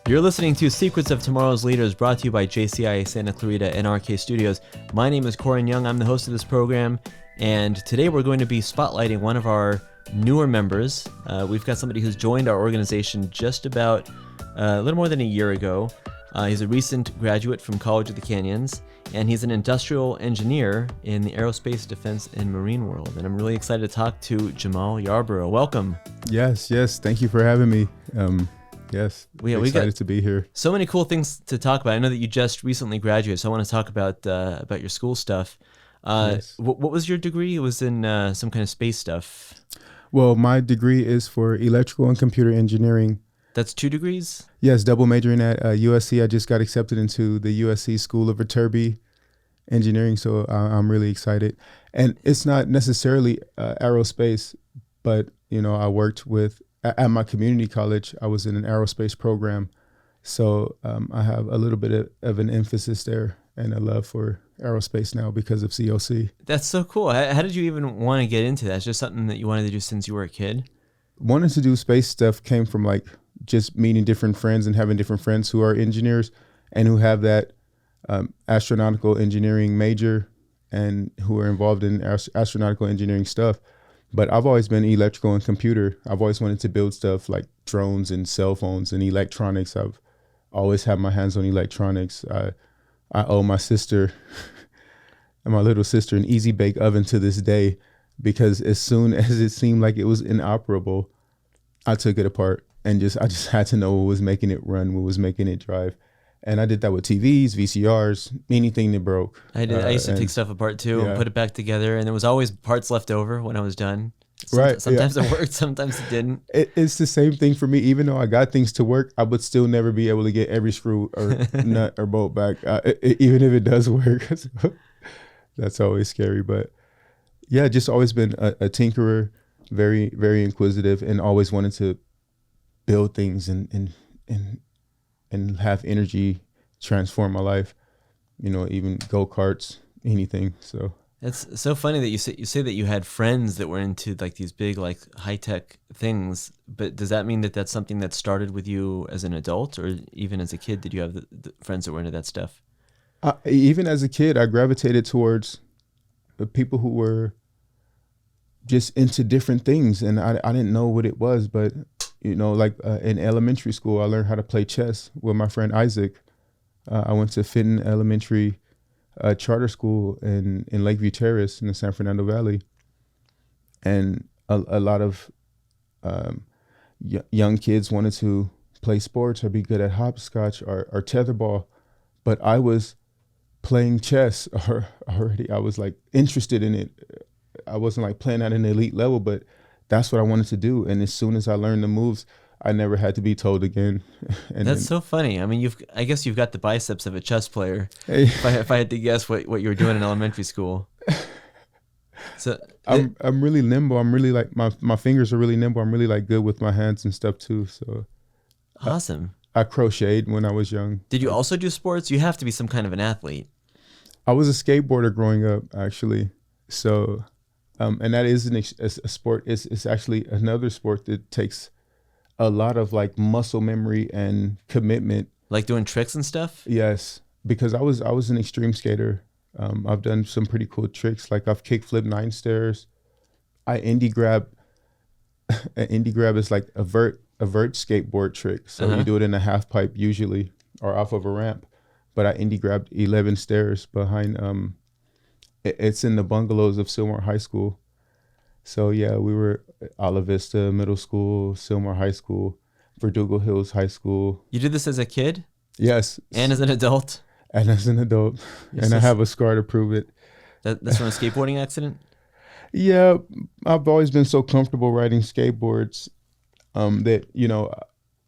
You're listening to Secrets of Tomorrow's Leaders, brought to you by JCI Santa Clarita and RK Studios. My name is Koren Young. I'm the host of this program, and today we're going to be spotlighting one of our newer members. We've got somebody who's joined our organization just about a little more than a year ago. He's a recent graduate from College of the Canyons, and he's an industrial engineer in the aerospace, defense, and marine world. And I'm really excited to talk to Jammal Yarbrough. Welcome. Yes. Thank you for having me. Yes, we excited to be here. So many cool things to talk about. I know that you just recently graduated, so I want to talk about your school stuff. Yes. What was your degree? It was in some kind of space stuff. Well, my degree is for electrical and computer engineering. That's 2 degrees? Yes, double majoring at USC. I just got accepted into the USC School of Viterbi Engineering, so I'm really excited. And it's not necessarily aerospace, but I worked with. At my community college, I was in an aerospace program, so I have a little bit of an emphasis there and a love for aerospace now because of COC. That's so cool. How did you even want to get into that? It's just something that you wanted to do since you were a kid? Wanting to do space stuff came from like just meeting different friends and having different friends who are engineers and who have that astronautical engineering major and who are involved in astronautical engineering stuff. But I've always been electrical and computer. I've always wanted to build stuff like drones and cell phones and electronics. I've always had my hands on electronics. I owe my sister and my little sister an easy bake oven to this day, because as soon as it seemed like it was inoperable, I took it apart and I just had to know what was making it run, what was making it drive. And I did that with TVs, VCRs, anything that broke. I used to take stuff apart too and put it back together, and there was always parts left over when I was done. Sometimes it worked, sometimes it didn't. It's the same thing for me. Even though I got things to work, I would still never be able to get every screw or nut or bolt back, even if it does work. That's always scary. But yeah, just always been a tinkerer, very, very inquisitive, and always wanted to build things and have energy transform my life, even go-karts, anything. So it's so funny that you say that you had friends that were into like these big, like high-tech things, but does that mean that that's something that started with you as an adult, or even as a kid, did you have the friends that were into that stuff? Even as a kid, I gravitated towards the people who were just into different things, and I didn't know what it was, but in elementary school, I learned how to play chess with my friend Isaac. I went to Fenton Elementary charter school in Lakeview Terrace in the San Fernando Valley. And a lot of young kids wanted to play sports or be good at hopscotch or tetherball. But I was playing chess already. I was like interested in it. I wasn't like playing at an elite level, but that's what I wanted to do. And as soon as I learned the moves, I never had to be told again. That's so funny. I mean, I guess you've got the biceps of a chess player. Hey. If I had to guess what you were doing in elementary school. So I'm really nimble. I'm really like my fingers are really nimble. I'm really like good with my hands and stuff too. So awesome. I crocheted when I was young. Did you also do sports? You have to be some kind of an athlete. I was a skateboarder growing up, actually. So. And that is a sport. It's actually another sport that takes a lot of like muscle memory and commitment. Like doing tricks and stuff? Yes, because I was an extreme skater. I've done some pretty cool tricks. Like I've kickflipped 9 stairs. I indie grab. An indie grab is like a vert skateboard trick. So you do it in a half pipe usually or off of a ramp. But I indie grabbed 11 stairs behind. It's in the bungalows of Sylmar High School. So yeah, we were Ala Vista Middle School, Sylmar High School, Verdugo Hills High School. You did this as a kid? Yes. And as an adult? And as an adult. I have a scar to prove it. That's from a skateboarding accident? Yeah, I've always been so comfortable riding skateboards that,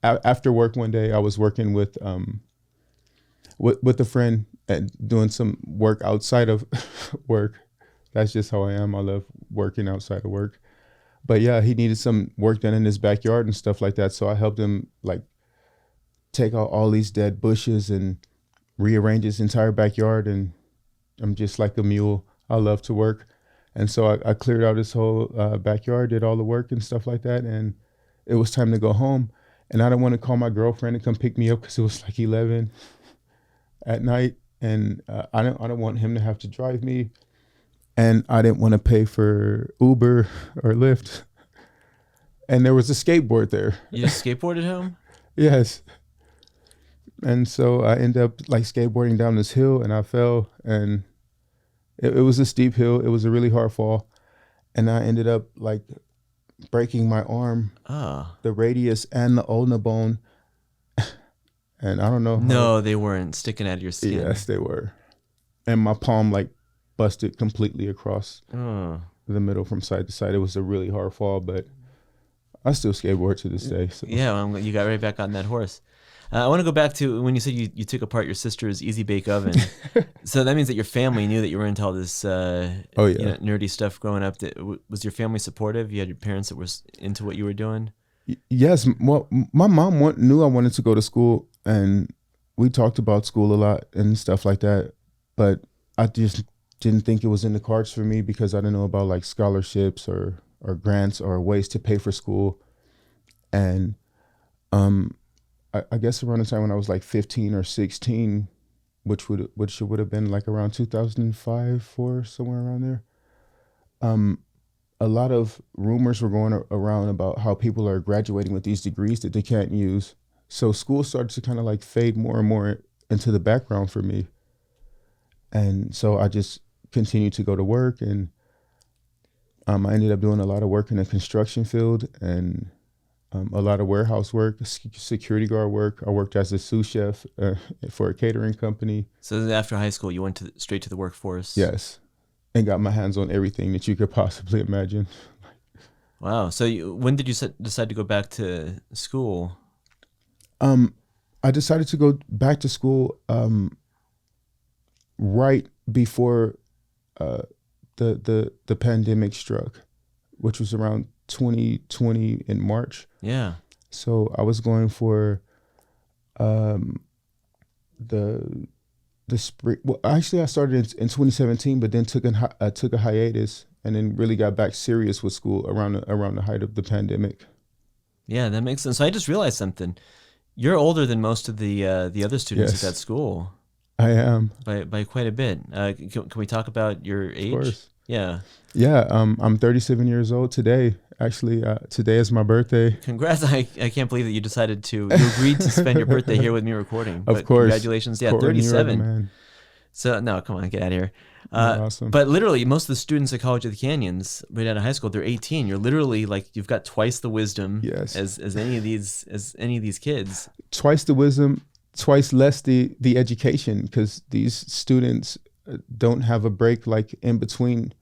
after work one day, I was working with a friend and doing some work outside of work. That's just how I am. I love working outside of work. But yeah, he needed some work done in his backyard and stuff like that. So I helped him like take out all these dead bushes and rearrange his entire backyard. And I'm just like a mule. I love to work. And so I cleared out his whole backyard, did all the work and stuff like that. And it was time to go home. and I didn't want to call my girlfriend to come pick me up because it was like 11 at night, and I don't want him to have to drive me, and I didn't want to pay for Uber or Lyft, and there was a skateboard there. You just skateboarded home? Yes. And so I ended up like skateboarding down this hill, and I fell, and it was a steep hill. It was a really hard fall, and I ended up like breaking my arm, the radius and the ulna bone. And I don't know. No, they weren't sticking out of your skin. Yes, they were. And my palm like busted completely across the middle from side to side. It was a really hard fall, but I still skateboard to this day. So. Yeah, well, you got right back on that horse. I want to go back to when you said you took apart your sister's Easy Bake Oven. So that means that your family knew that you were into all this nerdy stuff growing up. Was your family supportive? You had your parents that were into what you were doing? Yes. Well, my mom knew I wanted to go to school, and we talked about school a lot and stuff like that. But I just didn't think it was in the cards for me because I didn't know about like scholarships or grants or ways to pay for school. And I guess around the time when I was like 15 or 16, which would have been like around 2005 or somewhere around there, a lot of rumors were going around about how people are graduating with these degrees that they can't use. So school started to kind of like fade more and more into the background for me. And so I just continued to go to work, and I ended up doing a lot of work in the construction field and a lot of warehouse work, security guard work. I worked as a sous chef for a catering company. So after high school, you went straight to the workforce? Yes, and got my hands on everything that you could possibly imagine. Wow. So when did you decide to go back to school? I decided to go back to school right before the pandemic struck, which was around 2020 in March. Yeah. So I was going for the spring. Well, actually, I started in 2017, but then took a hiatus, and then really got back serious with school around the height of the pandemic. Yeah, that makes sense. So I just realized something. You're older than most of the other students at that school. I am by quite a bit. Can we talk about your age? Of course. Yeah. Yeah. I'm 37 years old today. Actually, today is my birthday. Congrats! I can't believe that you agreed to spend your birthday here with me recording. Of course. Congratulations! Yeah, Koren, 37. Man. So no, come on, get out of here. Awesome. But literally, most of the students at College of the Canyons, right out of high school, they're 18. You're literally like you've got twice the wisdom as any of these kids. Twice the wisdom, twice less the education, because these students don't have a break like in between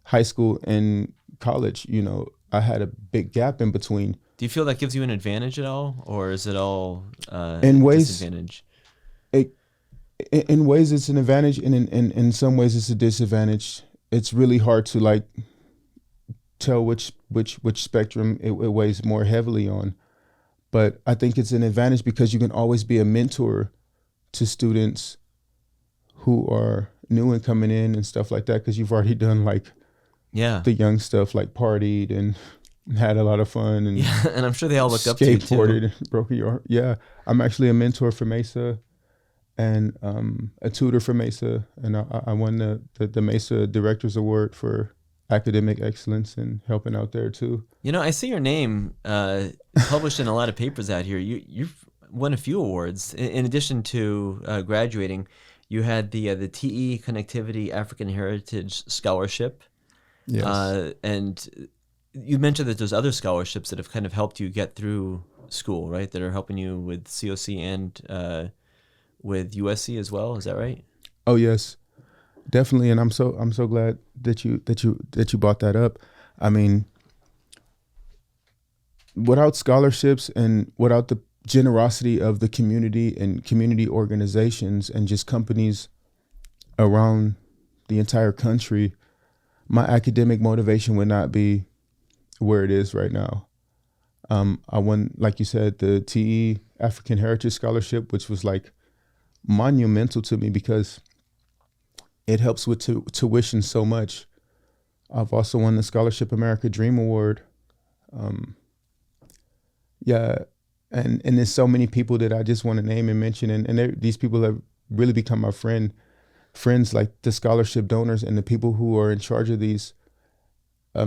high school and college. You know, I had a big gap in between. Do you feel that gives you an advantage at all, or is it all in ways disadvantage? In ways it's an advantage, and in some ways it's a disadvantage. It's really hard to like tell which spectrum it weighs more heavily on. But I think it's an advantage because you can always be a mentor to students who are new and coming in and stuff like that, because you've already done like the young stuff, like partied and had a lot of fun, and and I'm sure they all look up to you too. Skateboarded and broke your arm. Yeah, I'm actually a mentor for Mesa and a tutor for Mesa, and I won the Mesa Directors Award for academic excellence and helping out there too. You know, I see your name published in a lot of papers out here. You've won a few awards. In addition to graduating, you had the TE Connectivity African Heritage Scholarship. Yes. And you mentioned that there's other scholarships that have kind of helped you get through school, right? That are helping you with COC and with USC as well. Is that right? Oh yes, definitely. And I'm so glad that you brought that up. I mean, without scholarships and without the generosity of the community and community organizations and just companies around the entire country, my academic motivation would not be where it is right now. I won, like you said, the TE African Heritage Scholarship, which was like monumental to me because it helps with tuition so much. I've also won the Scholarship America Dream Award. and there's so many people that I just want to name and mention, and these people have really become my friends, like the scholarship donors and the people who are in charge of these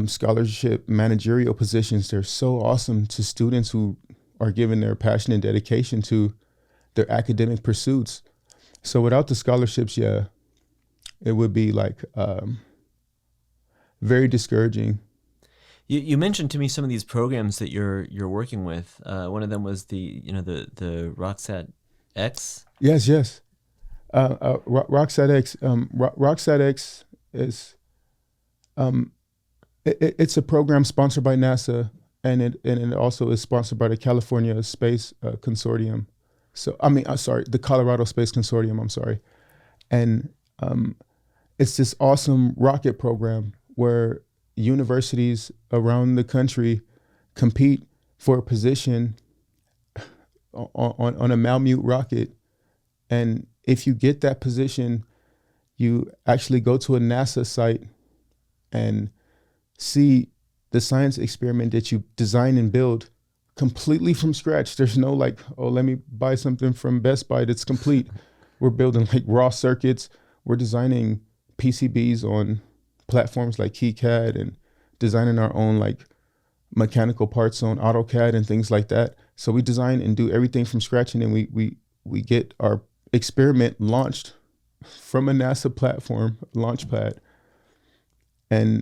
scholarship managerial positions. They're so awesome to students who are giving their passion and dedication to their academic pursuits. So without the scholarships, yeah, it would be like very discouraging. You mentioned to me some of these programs that you're working with. One of them was the RockSatX. Yes. RockSatX. RockSatX is it's a program sponsored by NASA, and it also is sponsored by the California Space Consortium. So the Colorado Space Consortium. I'm sorry, and it's this awesome rocket program where universities around the country compete for a position on a Malamute rocket, and if you get that position, you actually go to a NASA site and see the science experiment that you design and build completely from scratch. There's no like, oh, let me buy something from Best Buy that's complete. We're building like raw circuits. We're designing PCBs on platforms like KiCad and designing our own like mechanical parts on AutoCAD and things like that. So we design and do everything from scratch, and then we get our experiment launched from a NASA platform launch pad. And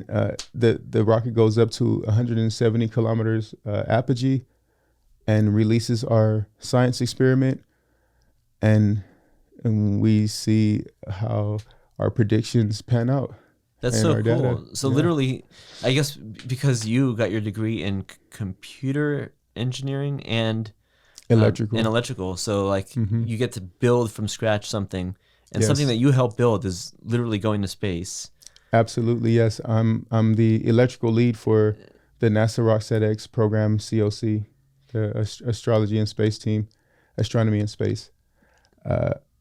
the rocket goes up to 170 kilometers apogee and releases our science experiment. And we see how our predictions pan out. That's so cool. Data. So literally, I guess because you got your degree in computer engineering and electrical. So like you get to build from scratch something, and something that you help build is literally going to space. Absolutely, yes. I'm the electrical lead for the NASA RockSatX program, COC, the astrology and space team, astronomy and space,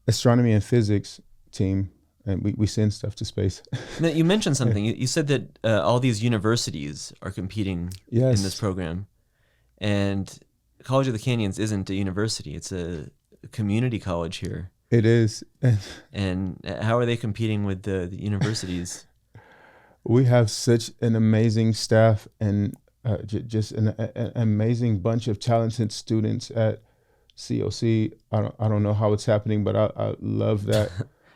astronomy and physics team, and we send stuff to space. Now, you mentioned something. You said that all these universities are competing in this program, and College of the Canyons isn't a university; it's a community college here. It is. And how are they competing with the universities? We have such an amazing staff and just an amazing bunch of talented students at COC. I don't know how it's happening, but I love that.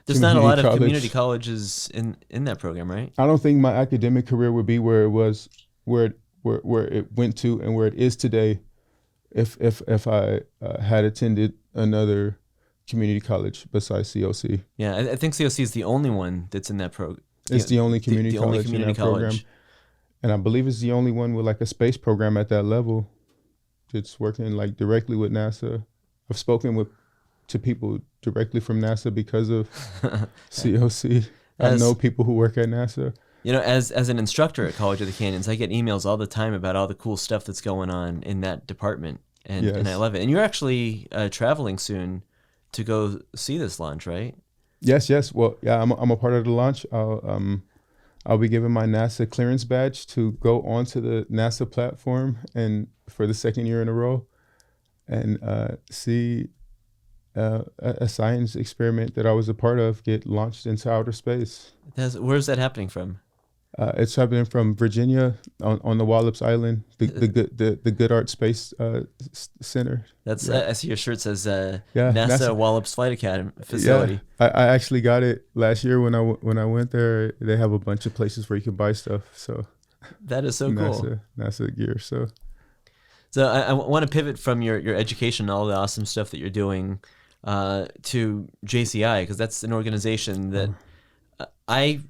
There's not a lot of community colleges in that program, right? I don't think my academic career would be where it was, where it went to, and where it is today, if I had attended another community college besides COC. Yeah, I think COC is the only one that's in that program. It's the only community college in that program. And I believe it's the only one with like a space program at that level. It's working like directly with NASA. I've spoken to people directly from NASA because of COC. I know people who work at NASA. You know, as an instructor at College of the Canyons, I get emails all the time about all the cool stuff that's going on in that department, and I love it. And you're actually traveling soon to go see this launch, right? Yes. Well, yeah, I'm a part of the launch. I'll be given my NASA clearance badge to go onto the NASA platform and for the second year in a row, and see a science experiment that I was a part of get launched into outer space. Where's that happening from? It's happening from Virginia on the Wallops Island, the Goddard Space Center. That's I see your shirt says NASA Wallops Flight Academy facility. Yeah, I actually got it last year when I went there. They have a bunch of places where you can buy stuff. So that is so cool. NASA gear. So I want to pivot from your education and all the awesome stuff that you're doing to JCI, because that's an organization that I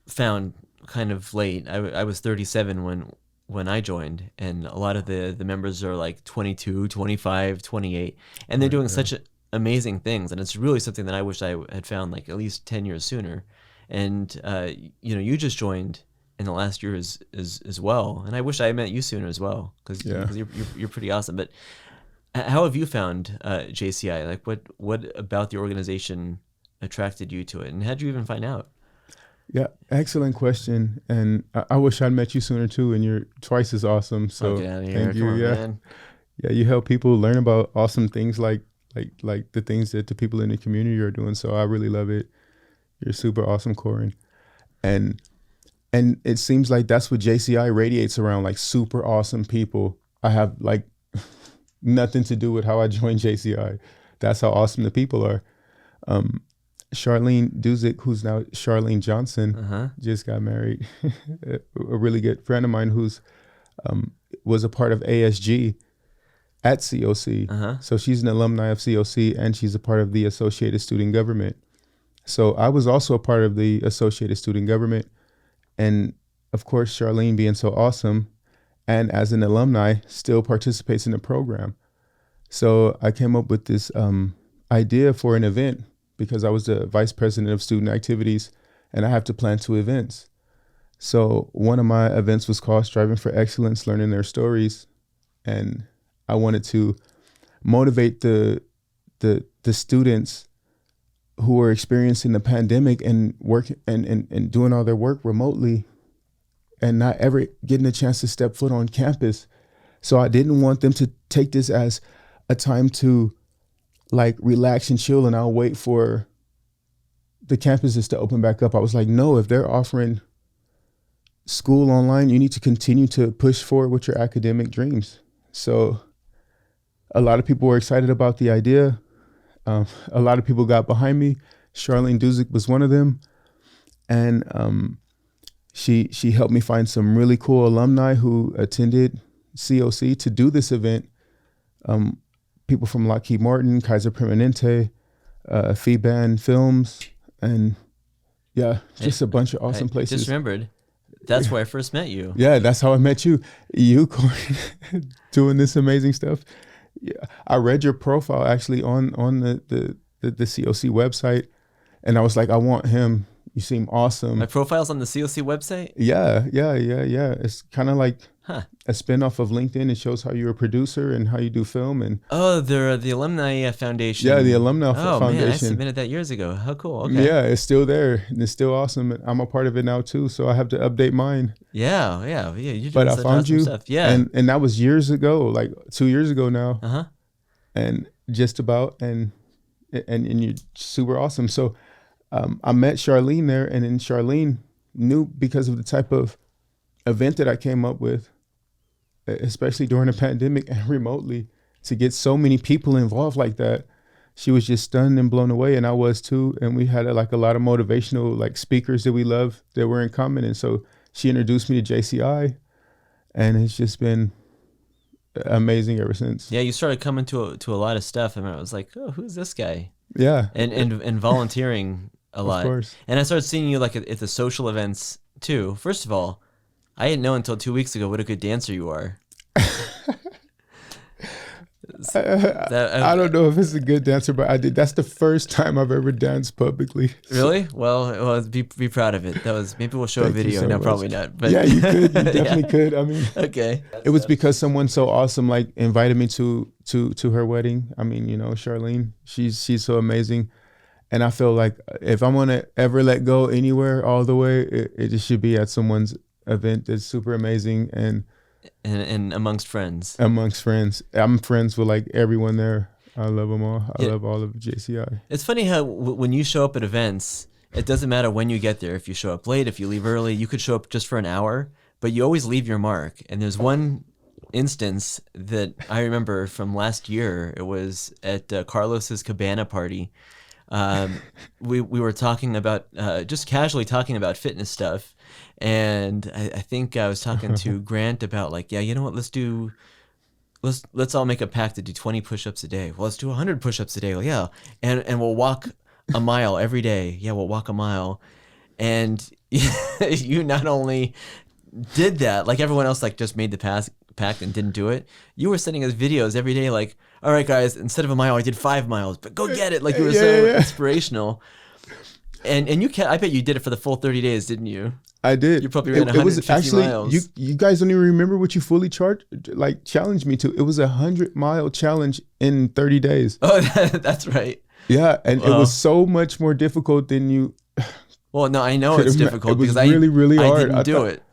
found kind of late. I was 37 when I joined, and a lot of the members are like 22, 25, 28, and they're doing such amazing things, and it's really something that I wish I had found like at least 10 years sooner. And you just joined in the last year as well, and I wish I had met you sooner as well, because you're pretty awesome. But how have you found JCI? Like what about the organization attracted you to it, and how did you even find out? Yeah, excellent question. And I wish I'd met you sooner too, and you're twice as awesome. So get out of here. thank you. Come on, man. Yeah, you help people learn about awesome things like the things that the people in the community are doing. So I really love it. You're super awesome, Koren. And and it seems like that's what JCI radiates around, like super awesome people. I have like nothing to do with how I joined JCI. That's how awesome the people are. Charlene Duzick, who's now Charlene Johnson, just got married. A really good friend of mine who's was a part of ASG at COC. So she's an alumni of COC and she's a part of the Associated Student Government. So I was also a part of the Associated Student Government. And of course, Charlene being so awesome and as an alumni still participates in the program. So I came up with this idea for an event because I was the vice president of student activities and I have to plan 2 events. So one of my events was called Striving for Excellence, Learning Their Stories. And I wanted to motivate the students who were experiencing the pandemic and work and doing all their work remotely and not ever getting a chance to step foot on campus. So I didn't want them to take this as a time to like relax and chill and I'll wait for the campuses to open back up. I was like, no, if they're offering school online, you need to continue to push forward with your academic dreams. So a lot of people were excited about the idea. A lot of people got behind me. Charlene Duzick was one of them. And she helped me find some really cool alumni who attended COC to do this event. People from Lockheed Martin, Kaiser Permanente, Feban Films, and yeah, just a bunch of awesome places. I just remembered. That's where I first met you. Yeah, that's how I met you. You, Koren, doing this amazing stuff. Yeah, I read your profile actually on the COC website, and I was like, I want him. You seem awesome. My profile's on the COC website? Yeah. It's kind of like a spinoff of LinkedIn. It shows how you're a producer and how you do film. And they're the Alumni Foundation. Yeah, the Alumni Foundation. Man, I submitted that years ago. How cool. Okay. Yeah, it's still there. And it's still awesome. I'm a part of it now too, so I have to update mine. Yeah. You're but I found awesome you, stuff. Yeah. And that was years ago, like 2 years ago now. And just about, and you're super awesome. So I met Charlene there, and then Charlene knew because of the type of event that I came up with, especially during the pandemic and remotely, to get so many people involved like that. She was just stunned and blown away, and I was too. And we had a lot of motivational like speakers that we love that were in common. And so she introduced me to JCI, and it's just been amazing ever since. Yeah, you started coming to a lot of stuff, and I was like, oh, who's this guy? Yeah, and volunteering a lot. Of course. And I started seeing you like at the social events too. First of all, I didn't know until 2 weeks ago what a good dancer you are. I don't know if it's a good dancer, but I did. That's the first time I've ever danced publicly. Really? Well, be proud of it. That was, maybe we'll show a video. So no, much. Probably not. But yeah, you could. You definitely could. I mean, okay. It was because someone so awesome like invited me to her wedding. I mean, Charlene, she's so amazing, and I feel like if I'm gonna ever let go anywhere all the way, it just should be at someone's event that's super amazing and amongst friends. Amongst friends. I'm friends with like everyone there. I love them all. I love all of JCI. It's funny how when you show up at events, it doesn't matter when you get there. If you show up late, if you leave early, you could show up just for an hour, but you always leave your mark. And there's one instance that I remember from last year. It was at Carlos's cabana party. We were talking about just casually talking about fitness stuff, and I think I was talking to Grant about like, yeah, you know what, let's all make a pact to do 20 push-ups a day. Well, let's do 100 push-ups a day. Well, yeah, and we'll walk a mile every day. Yeah, we'll walk a mile. And you not only did that, like everyone else like just made the pact and didn't do it, you were sending us videos every day like, all right guys, instead of a mile I did 5 miles, but go get it. Like you were so inspirational. And you I bet you did it for the full 30 days, didn't you? I did. You probably ran 150 miles. You guys don't even remember what you fully challenged me to. It was 100-mile challenge in 30 days. Oh, that's right. Yeah, and it was so much more difficult than you. Well, no, I know it's difficult because really hard. I didn't do it.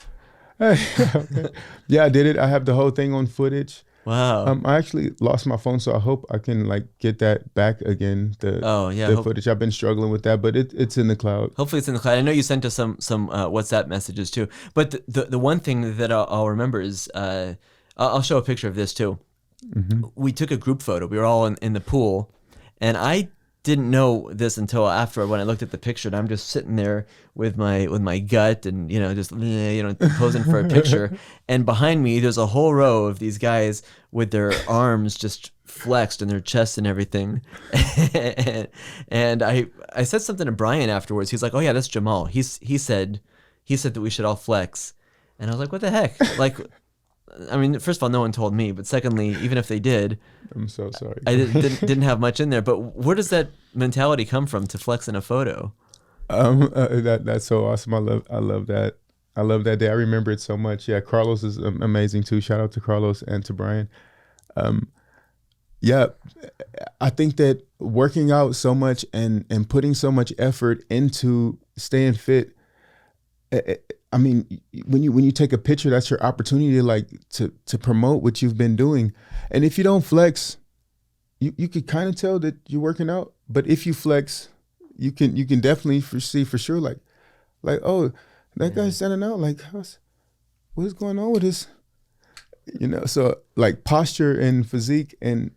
Okay. Yeah, I did it. I have the whole thing on footage. Wow. I actually lost my phone, so I hope I can like get that back again. Oh yeah. The footage. I've been struggling with that, but it's in the cloud. Hopefully it's in the cloud. I know you sent us some WhatsApp messages too. But the one thing that I'll remember is I'll show a picture of this too. Mm-hmm. We took a group photo. We were all in the pool, and I didn't know this until after when I looked at the picture. And I'm just sitting there with my gut and just posing for a picture. And behind me, there's a whole row of these guys with their arms just flexed and their chests and everything. and I said something to Brian afterwards. He's like, "Oh yeah, that's Jammal." He said that we should all flex, and I was like, "What the heck?" Like, I mean, first of all, no one told me, but secondly, even if they did, I'm so sorry. I didn't have much in there. But where does that mentality come from to flex in a photo? That's so awesome. I love that. I love that day. I remember it so much. Yeah, Carlos is amazing too. Shout out to Carlos and to Brian. Yeah, I think that working out so much and putting so much effort into staying fit. I mean, when you take a picture, that's your opportunity to promote what you've been doing. And if you don't flex, you could kind of tell that you're working out. But if you flex, you can definitely see for sure like oh, that guy's standing out. Like what is going on with this? So like posture and physique and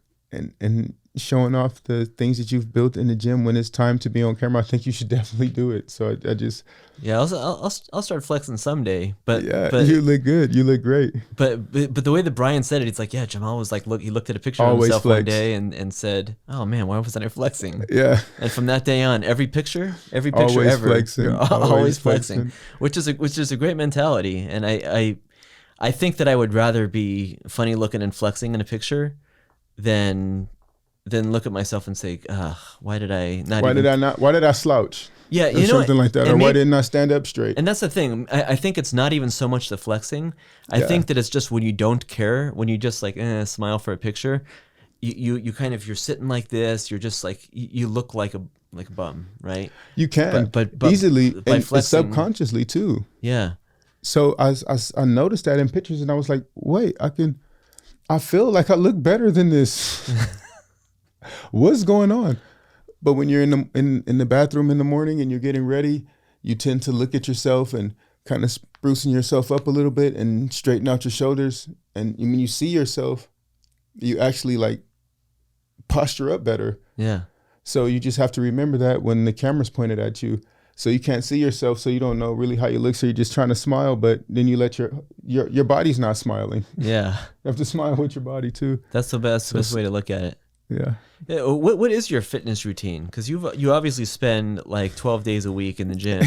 showing off the things that you've built in the gym when it's time to be on camera, I think you should definitely do it. So I just I'll start flexing someday. But you look good. You look great. But the way that Brian said it, it's like, yeah, Jammal was like, he looked at a picture Always of himself flex. one day and said, "Oh man, why wasn't I flexing?" Yeah. And from that day on, every picture Always ever, flexing. you're always flexing, which is a great mentality. And I think that I would rather be funny looking and flexing in a picture than look at myself and say, why did I Why did I slouch? Yeah, or something like that. Or why didn't I stand up straight? And that's the thing. I think it's not even so much the flexing. I think that it's just when you don't care, when you just like smile for a picture, you kind of, you're sitting like this, you're just like, you look like a bum, right? You can, but easily, by and flexing, subconsciously too. Yeah. So I noticed that in pictures, and I was like, wait, I feel like I look better than this. What's going on? But when you're in the bathroom in the morning and you're getting ready, you tend to look at yourself and kind of sprucing yourself up a little bit and straighten out your shoulders. And when you see yourself, you actually like posture up better. Yeah. So you just have to remember that when the camera's pointed at you. So you can't see yourself, so you don't know really how you look. So you're just trying to smile, but then you let your body's not smiling. Yeah. You have to smile with your body too. That's the best way to look at it. Yeah. What is your fitness routine? Because you obviously spend like 12 days a week in the gym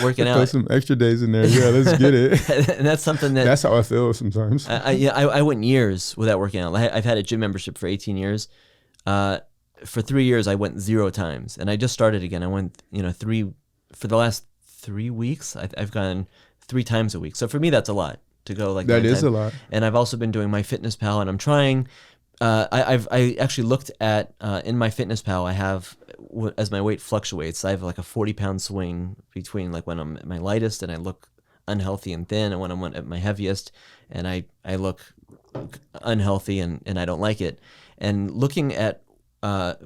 working out. Throw some extra days in there. Yeah, let's get it. And that's something that's how I feel sometimes. I went years without working out. I've had a gym membership for 18 years. For 3 years, I went 0 times, and I just started again. I went, for the last 3 weeks, I've gone 3 times a week. So for me, that's a lot to go like that. Is a lot. And I've also been doing MyFitnessPal, and I'm trying. I actually looked at in MyFitnessPal. I have, as my weight fluctuates, I have like a 40-pound swing between like when I'm at my lightest and I look unhealthy and thin, and when I'm at my heaviest and I look unhealthy and I don't like it. And looking at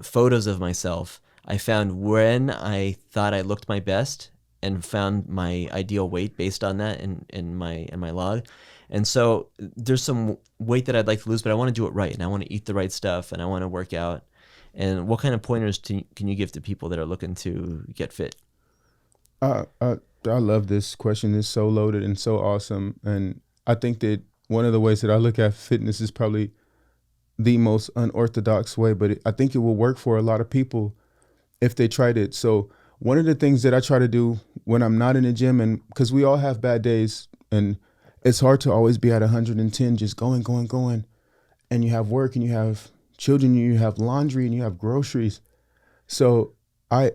photos of myself, I found when I thought I looked my best and found my ideal weight based on that in my log. And so there's some weight that I'd like to lose, but I want to do it right, and I want to eat the right stuff, and I want to work out. And what kind of pointers can you give to people that are looking to get fit? I love this question. It's so loaded and so awesome. And I think that one of the ways that I look at fitness is probably the most unorthodox way, but I think it will work for a lot of people if they tried it. So one of the things that I try to do when I'm not in the gym, and because we all have bad days, and it's hard to always be at 110, just going. And you have work, and you have children, and you have laundry, and you have groceries. So I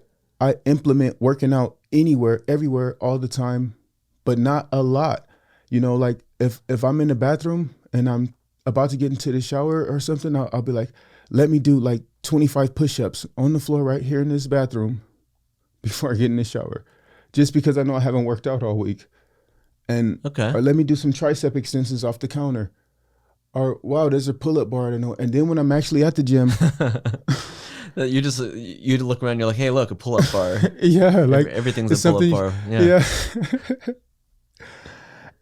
implement working out anywhere, everywhere, all the time, but not a lot. Like if I'm in the bathroom and I'm about to get into the shower or something, I'll be like, let me do like 25 push-ups on the floor right here in this bathroom before I get in the shower, just because I know I haven't worked out all week. And or let me do some tricep extensions off the counter. or wow, there's a pull-up bar I don't know. And then when I'm actually at the gym, You look around, you're like, hey, look, a pull-up bar. yeah, like Everything's it's a pull-up bar. Yeah.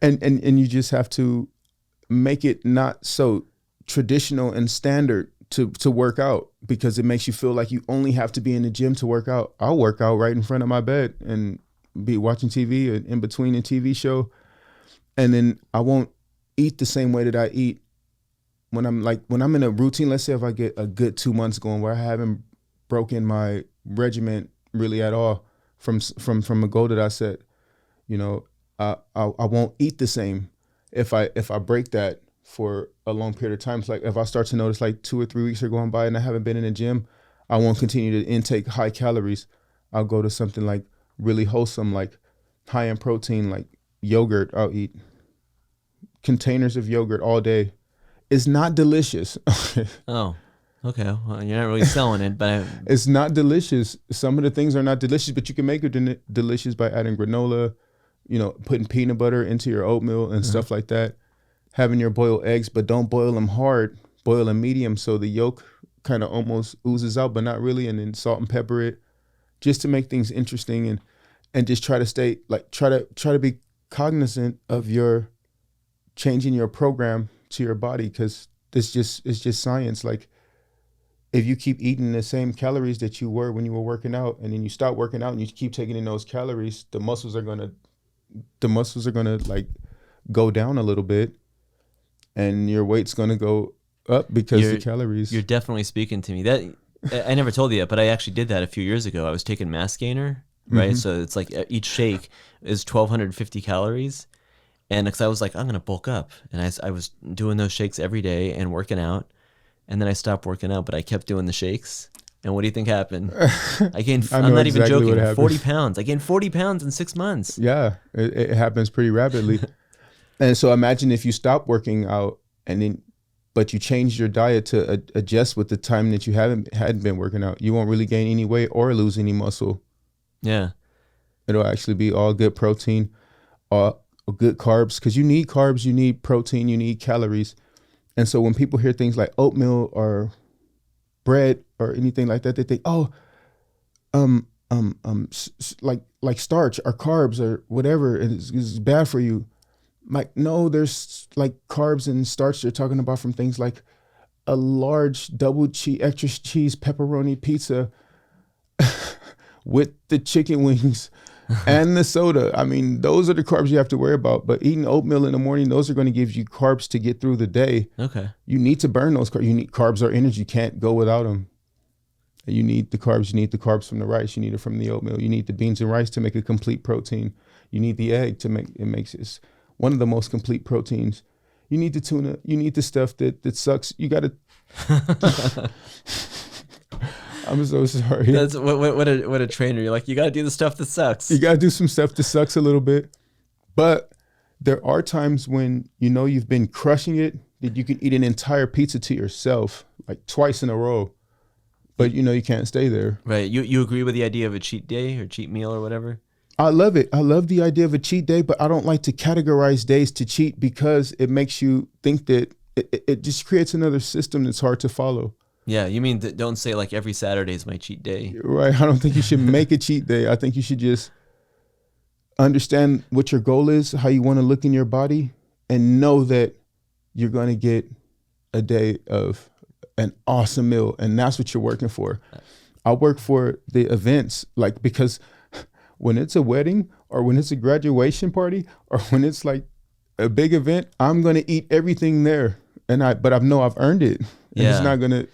And you just have to make it not so traditional and standard to work out, because it makes you feel like you only have to be in the gym to work out. I'll work out right in front of my bed and be watching TV and in between a TV show. And then I won't eat the same way that I eat when I'm in a routine. Let's say if I get a good 2 months going where I haven't broken my regiment really at all from a goal that I set, you know, I won't eat the same if I break that for a long period of time. It's like if I start to notice like 2 or 3 weeks are going by and I haven't been in the gym, I won't continue to intake high calories. I'll go to something like really wholesome, like high in protein, like yogurt. I'll eat containers of yogurt all day. It's not delicious. Oh, okay. Well, you're not really selling it, but it's not delicious. Some of the things are not delicious, but you can make it delicious by adding granola, you know, putting peanut butter into your oatmeal and stuff like that. Having your boiled eggs, but don't boil them hard. Boil them medium so the yolk kind of almost oozes out, but not really. And then salt and pepper it, just to make things interesting, and just try to stay like try to be cognizant of your changing your program to your body, because it's just science. Like if you keep eating the same calories that you were when you were working out, and then you stop working out and you keep taking in those calories, the muscles are gonna like go down a little bit, and your weight's gonna go up because the calories. You're definitely speaking to me. That I never told you that, but I actually did that a few years ago. I was taking mass gainer, right? Mm-hmm. So it's like each shake is 1,250 calories. And because I was like, I'm going to bulk up. And I was doing those shakes every day and working out. And then I stopped working out, but I kept doing the shakes. And what do you think happened? I gained, I'm not exactly even joking, 40 pounds. I gained 40 pounds in 6 months. Yeah, it happens pretty rapidly. And so imagine if you stop working out but you change your diet to adjust with the time that you hadn't been working out. You won't really gain any weight or lose any muscle. Yeah. It'll actually be all good protein, all good carbs, because you need carbs, you need protein, you need calories. And so when people hear things like oatmeal or bread or anything like that, they think, like starch or carbs or whatever is bad for you. Like, no, there's like carbs and starch they're talking about from things like a large double cheese, extra cheese pepperoni pizza with the chicken wings and the soda. I mean, those are the carbs you have to worry about. But eating oatmeal in the morning, those are going to give you carbs to get through the day. Okay. You need to burn those carbs. You need carbs or energy. You can't go without them. You need the carbs. You need the carbs from the rice. You need it from the oatmeal. You need the beans and rice to make a complete protein. You need the egg to make it makes it one of the most complete proteins. You need the tuna. You need the stuff that sucks. You got to. I'm so sorry. That's what a trainer. You're like, you got to do the stuff that sucks. You got to do some stuff that sucks a little bit. But there are times when you know you've been crushing it, that you can eat an entire pizza to yourself, like twice in a row. But you know you can't stay there. Right. You agree with the idea of a cheat day or cheat meal or whatever? I love it. I love the idea of a cheat day, but I don't like to categorize days to cheat, because it makes you think that it just creates another system that's hard to follow. Yeah, you mean don't say like every Saturday is my cheat day. Right. I don't think you should make a cheat day. I think you should just understand what your goal is, how you want to look in your body, and know that you're going to get a day of an awesome meal, and that's what you're working for. I work for the events, like, because when it's a wedding or when it's a graduation party or when it's like a big event, I'm going to eat everything there. But I know I've earned it. And it's not going to.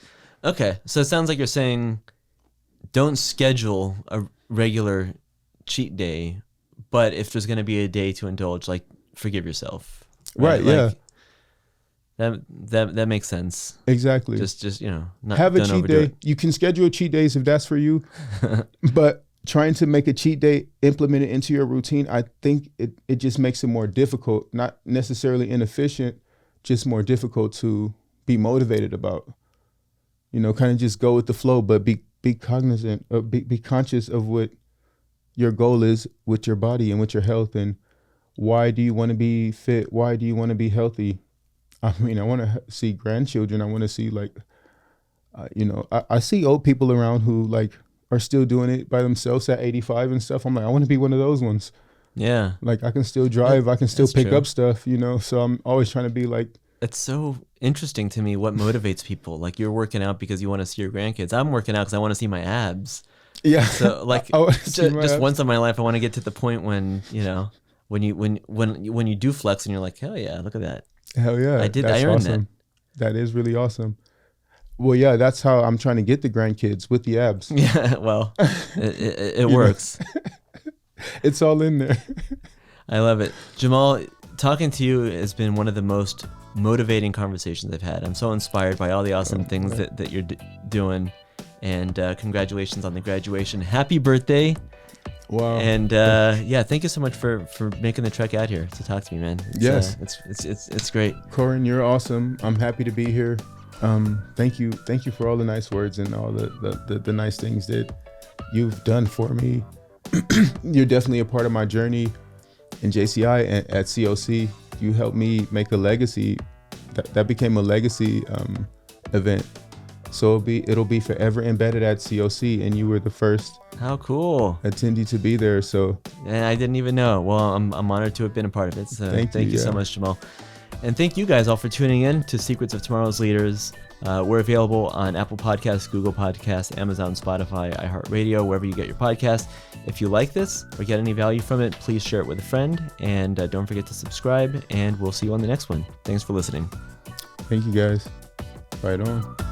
Okay. So it sounds like you're saying don't schedule a regular cheat day, but if there's going to be a day to indulge, like, forgive yourself. Right. Like, yeah. That makes sense. Exactly. Just not have a cheat day. You can schedule cheat days if that's for you, but trying to make a cheat day, implement it into your routine, I think it just makes it more difficult, not necessarily inefficient, just more difficult to be motivated about. You know, kind of just go with the flow, but be cognizant, be conscious of what your goal is with your body and with your health, and why do you want to be fit? Why do you want to be healthy? I mean, I want to see grandchildren. I want to see like, I see old people around who like are still doing it by themselves at 85 and stuff. I'm like, I want to be one of those ones. Yeah. Like I can still drive. I can still That's pick true. up stuff, So I'm always trying to be like, It's so interesting to me what motivates people. Like you're working out because you want to see your grandkids. I'm working out because I want to see my abs. yeah. So like I wanna see my just abs. once in my life, I want to get to the point when, when you do flex and you're like, hell yeah, look at that. Hell yeah. I That's earned awesome. That is really awesome. Well, yeah, that's how I'm trying to get the grandkids with the abs. that. Yeah, well, it You know? works. It's all in there. I love it. Jammal, talking to you has been one of the most motivating conversations I've had. I'm so inspired by all the awesome things that you're doing. And congratulations on the graduation. Happy birthday. Wow. And thank you so much for making the trek out here to talk to me, man. Yes. It's great. Koren, you're awesome. I'm happy to be here. Thank you for all the nice words and all the nice things that you've done for me. You're definitely a part of my journey in JCI and at COC. You helped me make a legacy. That became a legacy event. So it'll be forever embedded at COC, and you were the first How cool. attendee to be there. So And I didn't even know. Well, I'm honored to have been a part of it. So thank you so much, Jammal. And thank you guys all for tuning in to Secrets of Tomorrow's Leaders. We're available on Apple Podcasts, Google Podcasts, Amazon, Spotify, iHeartRadio, wherever you get your podcasts. If you like this or get any value from it, please share it with a friend. And don't forget to subscribe. And we'll see you on the next one. Thanks for listening. thank you guys. Right on.